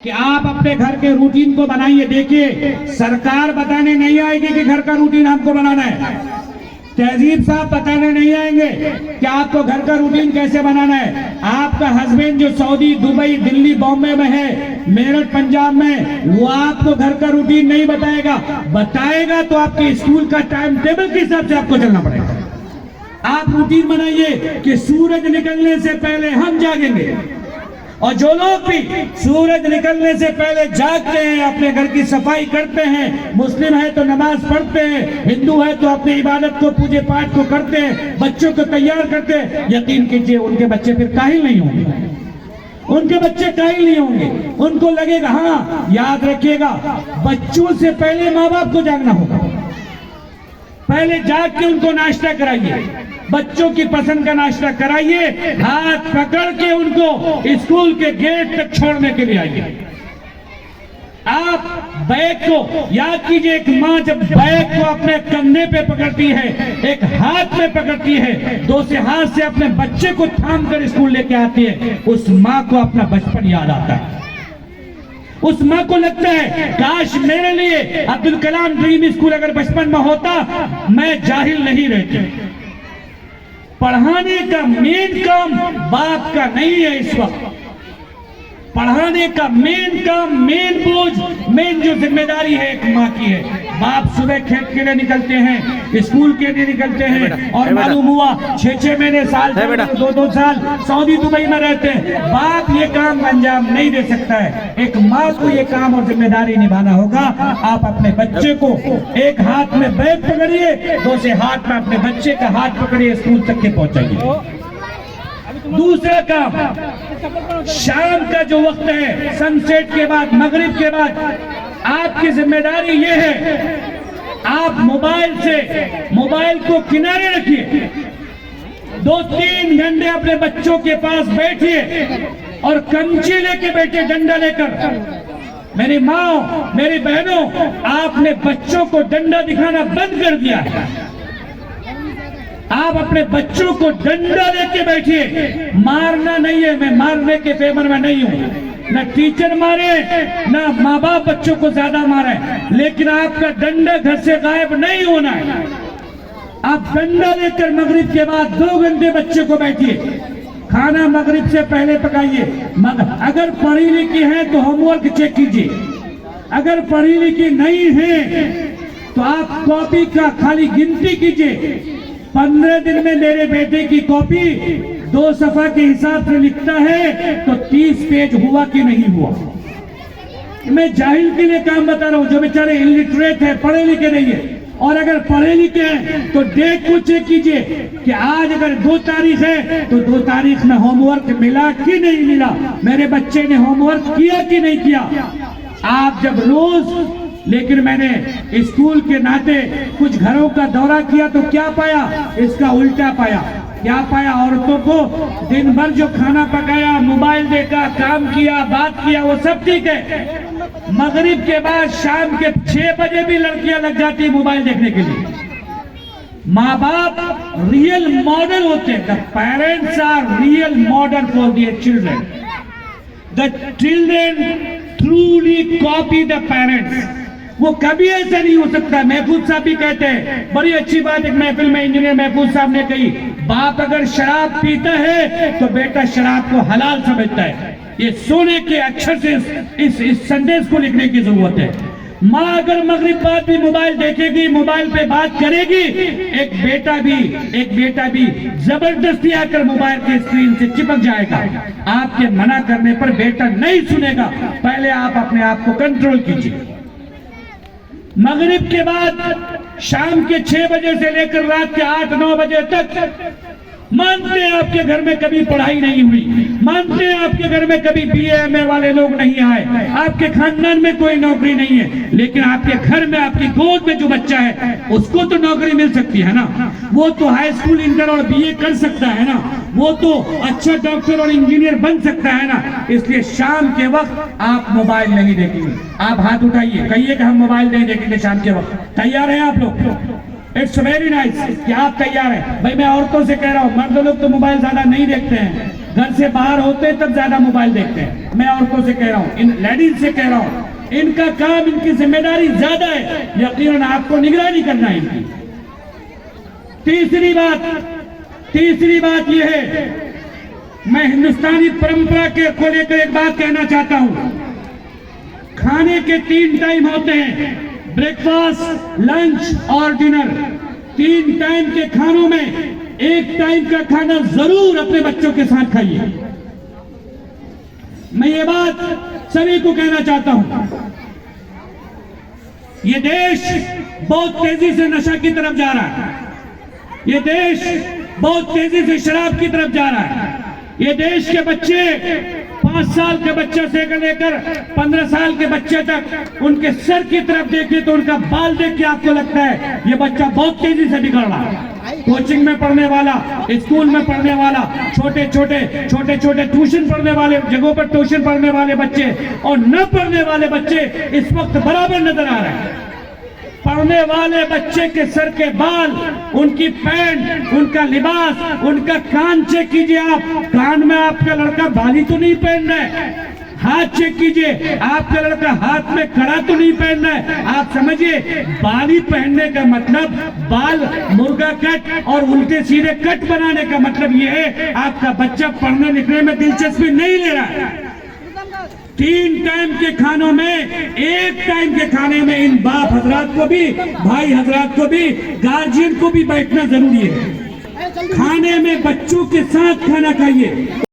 कि आप अपने घर के रूटीन को बनाइए। देखिए, सरकार बताने नहीं आएगी कि घर का रूटीन आपको बनाना है। तहजीब साहब बताने नहीं आएंगे कि आपको घर का रूटीन कैसे बनाना है। आपका हस्बैंड जो सऊदी, दुबई, दिल्ली, बॉम्बे में है, मेरठ, पंजाब में, वो आपको घर का रूटीन नहीं बताएगा। बताएगा तो आपके स्कूल का टाइम टेबल के हिसाब से आपको चलना पड़ेगा। आप रूटीन बनाइए कि सूरज निकलने से पहले हम जागेंगे, और जो लोग भी सूरज निकलने से पहले जागते हैं, अपने घर की सफाई करते हैं, मुस्लिम है तो नमाज पढ़ते हैं, हिंदू है तो अपनी इबादत को, पूजे पाठ को करते हैं, बच्चों को तैयार करते हैं, यकीन कीजिए उनके बच्चे फिर काहिल नहीं होंगे। उनके बच्चे काहिल नहीं होंगे। उनको लगेगा, हाँ याद रखिएगा, बच्चों से पहले माँ बाप को जागना होगा। पहले जाग के उनको नाश्ता कराइए, बच्चों की पसंद का नाश्ता कराइए, हाथ पकड़ के उनको स्कूल के गेट तक छोड़ने के लिए आइए। आप बैग को याद कीजिए, एक माँ जब बैग को अपने कंधे पे पकड़ती है, एक हाथ में पकड़ती है, दूसरे हाथ से अपने बच्चे को थाम कर स्कूल लेके आती है, उस माँ को अपना बचपन याद आता है। उस माँ को लगता है, काश मेरे लिए अब्दुल कलाम ड्रीम स्कूल अगर बचपन में होता, मैं जाहिल नहीं रहती। पढ़ाने का मेन काम बाप का नहीं है। इस वक्त पढ़ाने का मेन काम, मेन बोझ, मेन जो जिम्मेदारी है एक माँ की है। बाप सुबह खेत के लिए निकलते हैं, स्कूल के लिए निकलते हैं, और मालूम हुआ 6-6 महीने, साल, 2-2 साल सऊदी, दुबई में रहते हैं। बाप ये काम अंजाम नहीं दे सकता है। एक माँ को ये काम और जिम्मेदारी निभाना होगा। आप अपने बच्चे को एक हाथ में बैग पकड़िए, दूसरे हाथ में अपने बच्चे का हाथ पकड़िए, स्कूल तक के पहुंचाइए। दूसरा काम, शाम का जो वक्त है, सनसेट के बाद, मगरिब के बाद, आपकी जिम्मेदारी ये है, आप मोबाइल को किनारे रखिए। 2-3 घंटे अपने बच्चों के पास बैठिए और कमची लेके बैठे, डंडा लेकर। मेरी माँ, मेरी बहनों, आपने बच्चों को डंडा दिखाना बंद कर दिया है। आप अपने बच्चों को डंडा लेके बैठिए। मारना नहीं है, मैं मारने के फेवर में नहीं हूं। न टीचर मारे, न माँ बाप बच्चों को ज्यादा मारे, लेकिन आपका डंडा घर से गायब नहीं होना है। आप डंडा लेकर मगरिब के बाद 2 घंटे बच्चे को बैठिए। खाना मगरिब से पहले पकाइए। अगर पढ़ी लिखी है तो होमवर्क चेक कीजिए। अगर पढ़ी लिखी नहीं है तो आप कॉपी का खाली गिनती कीजिए। 15 दिन में मेरे बेटे की कॉपी 2 सफा के हिसाब से लिखता है तो 30 पेज हुआ कि नहीं हुआ। मैं जाहिल के लिए काम बता रहा हूं, जो बेचारे इलिटरेट है, पढ़े लिखे नहीं है। और अगर पढ़े लिखे हैं तो डेट को चेक कीजिए कि आज अगर 2 तारीख है तो 2 तारीख में होमवर्क मिला कि नहीं मिला, मेरे बच्चे ने होमवर्क किया कि नहीं किया। आप जब रोज, लेकिन मैंने स्कूल के नाते कुछ घरों का दौरा किया तो क्या पाया, इसका उल्टा पाया। क्या पाया, औरतों को दिन भर जो खाना पकाया, मोबाइल देखा, काम किया, बात किया, वो सब ठीक है। मगरिब के बाद शाम के 6 बजे भी लड़कियां लग जाती है मोबाइल देखने के लिए। माँ बाप रियल मॉडल होते हैं। The parents are real model for their children. The children truly copy the parents. वो कभी ऐसा नहीं हो सकता। महफूज साहब भी कहते हैं, बड़ी अच्छी बात एक महफिल में इंजीनियर महफूज साहब ने कही, बाप अगर शराब पीता है तो बेटा शराब को हलाल समझता है। ये सोने के अक्षर से इस संदेश को लिखने की जरूरत है। माँ अगर मगरिब बाद भी मोबाइल देखेगी, मोबाइल पे बात करेगी, एक बेटा भी जबरदस्ती आकर मोबाइल के स्क्रीन से चिपक जाएगा। आपके मना करने पर बेटा नहीं सुनेगा। पहले आप अपने आप को कंट्रोल कीजिए। मगरिब के बाद शाम के 6 बजे से लेकर रात के 8-9 बजे तक, मानते हैं आपके घर में कभी पढ़ाई नहीं हुई, मानते हैं आपके घर में कभी BA-MA वाले लोग नहीं आए, आपके खानदान में कोई नौकरी नहीं है, लेकिन आपके घर में, आपकी गोद में जो बच्चा है उसको तो नौकरी मिल सकती है ना। वो तो हाई स्कूल, इंटर और BA कर सकता है ना। वो तो अच्छा डॉक्टर और इंजीनियर बन सकता है ना। इसलिए शाम के वक्त आप मोबाइल नहीं देखेंगे। आप हाथ उठाइए, कहिए कि हम मोबाइल नहीं देखेंगे शाम के वक्त। तैयार हैं आप लोग? इट्स वेरी नाइस कि आप तैयार हैं। भाई मैं औरतों से कह रहा हूँ, मर्द लोग तो मोबाइल ज्यादा नहीं देखते हैं, घर से बाहर होते हैं तब ज्यादा मोबाइल देखते हैं। मैं औरतों से कह रहा हूँ, इन लेडीज से कह रहा हूँ, इनका काम, इनकी जिम्मेदारी ज्यादा है, यकीनन आपको निगरानी करना है इनकी। तीसरी बात यह है, मैं हिंदुस्तानी परंपरा को लेकर एक बात कहना चाहता हूं। खाने के 3 टाइम होते हैं, ब्रेकफास्ट, लंच और डिनर। 3 टाइम के खानों में 1 टाइम का खाना जरूर अपने बच्चों के साथ खाइए। मैं ये बात सभी को कहना चाहता हूं। ये देश बहुत तेजी से नशा की तरफ जा रहा है, ये देश बहुत तेजी से शराब की तरफ जा रहा है। ये देश के बच्चे 5 साल के बच्चे से लेकर 15 साल के बच्चे तक, उनके सर की तरफ देखिए तो उनका बाल देख के आपको लगता है ये बच्चा बहुत तेजी से बिगड़ रहा है। कोचिंग में पढ़ने वाला, स्कूल में पढ़ने वाला, छोटे छोटे ट्यूशन पढ़ने वाले जगहों पर ट्यूशन पढ़ने वाले बच्चे और न पढ़ने वाले बच्चे इस वक्त बराबर नजर आ रहे हैं। पढ़ने वाले बच्चे के सर के बाल, उनकी पैंट, उनका लिबास, उनका कान चेक कीजिए आप, कान में आपका लड़का बाली तो नहीं पहन रहा है। हाथ चेक कीजिए, आपका लड़का हाथ में कड़ा तो नहीं पहन रहा है। आप समझिए, बाली पहनने का मतलब, बाल मुर्गा कट और उल्टे सीधे कट बनाने का मतलब यह है आपका बच्चा पढ़ने लिखने में दिलचस्पी नहीं ले रहा है। 3 टाइम के खानों में 1 टाइम के खाने में इन बाप हजरात को भी, भाई हजरात को भी, गार्जियन को भी बैठना जरूरी है। खाने में बच्चों के साथ खाना खाइए।